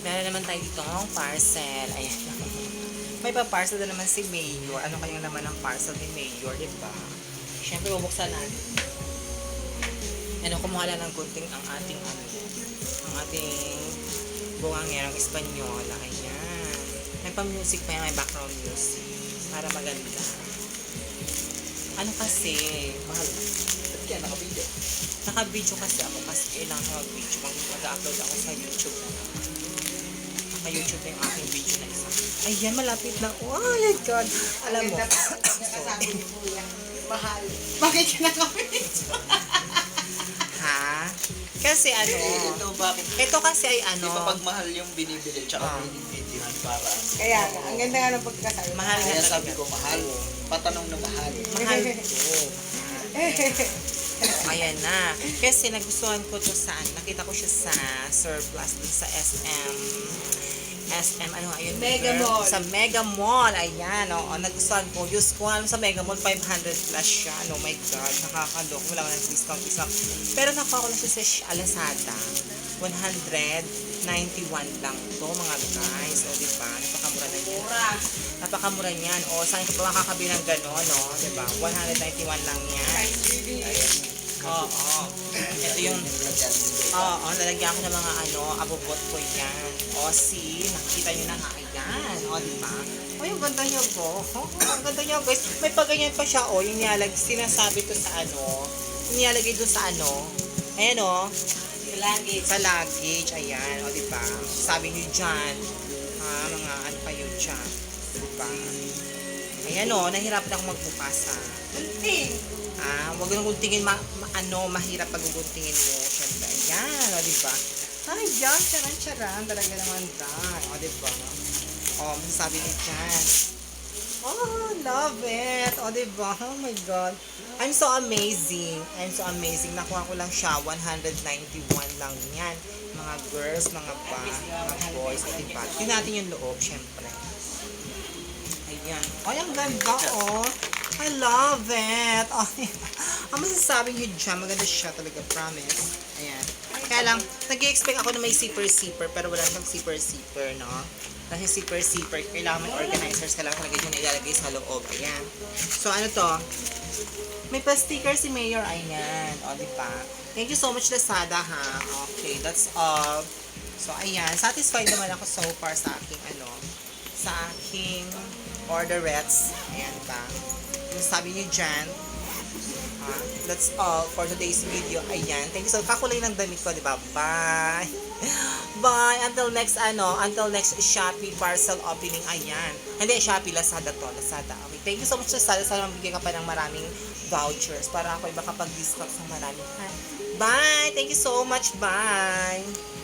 Meron naman tayo dito ng parcel. Ayan. May pa-parcel na naman si Mayor. Ano kayang naman ang parcel ni Mayor, di ba? Siyempre, bubuksan natin. Ano, kumuha lang ng gunting ang ating bungangerang Espanyola. Ayan. May pa-music pa yan, may background music. Para maganda. Ano kasi, mahal. Ba't kaya naka-video? Naka-video kasi ako kasi kailangan ko mag-video. Mag-upload ako sa YouTube na lang. Naka-YouTube na yung aking video na isa. Ayan, malapit na. Oh my God. Alam mo. Sabi ni Kuya, mahal. Bakit ka naka-video? Ha? Kasi ano, Ito, bakit? ito kasi ay Di ano, ba pag mahal yung binibili tsaka Ah. binibidyohan para Kaya nga, ang ganda nga ng pagkakasabi. Mahal nga Kaya talaga. sabi ko mahal. Patanong na mahal. mahal to. Ayan na. Kasi nagustuhan ko to sa, nakita ko siya sa surplus dun sa SM, ano nga yun? Mega girl? Mall. Sa Mega Mall. Ayan, oo. Nagustuhan ko. Diyos ko, sa Mega Mall, 500 plus siya. Oh my God, nakakalok. Wala man ng discount. Pero nakuha ko na siya sa Lazada. 191 lang to, mga guys. O, diba? Napakamura na yan. Mura. Napakamura niyan. O, saan ka pa makakabili ng gano'n, no? Diba? 191 lang yan. Oo. Ito yung, oo, lalagyan ko ng mga abubot ko yan. O, see, nakikita nyo na nga, ayan. O, diba? O, yung ganda niya po. Ang ganda niya, guys. May paganyan pa siya, o, yung sinasabi to sa yung nilalagay doon sa ayan, o, Luggage. sa luggage, ayan, o, diba? Sabi nyo dyan, mga ano kayo dyan, diba? Ayan, o, nahirapan ako magbukas, ha. Kunting. Huwag nang guntingin, mahirap pag guntingin mo. Siyempre, ayan, o, diba? Ay, yan, charan, talaga naman dyan, o, diba? O, masasabi niyo dyan. Oh, love it. O, diba? Oh my God. I'm so amazing. Nakuha ko lang siya. 191 lang yan. Mga girls, mga boys. O, diba? Tingnan natin yung loob, syempre. Ayan. Ay, ang ganda, oh. I love it. Oh, ang masasabi nyo dyan, maganda siya talaga, promise. Ayan. Kaya lang, nag-expect ako na may zipper, pero wala siyang zipper, no? Kasi zipper, kailangan may organizers ka lang talaga yung ilalagay sa loob. Ayan. So, ano to? May pa-sticker si Mayor. Ayan. O, diba? Thank you so much, Lazada, ha? Okay, that's all. So, ayan. Satisfied naman ako so far sa aking, sa aking orderettes. Ayan, diba? Yung sabi niyo dyan, that's all for today's video. Ayan. Thank you so much. Kakulay ng damit ko, diba? Bye! Bye! Until next Shopee parcel opening. Ayan. Hindi, Shopee, Lazada to. Lazada. Okay. Thank you so much, Lazada. Sana mabigyan ka pa ng maraming vouchers para ako makapag-discount sa marami. Bye! Thank you so much. Bye!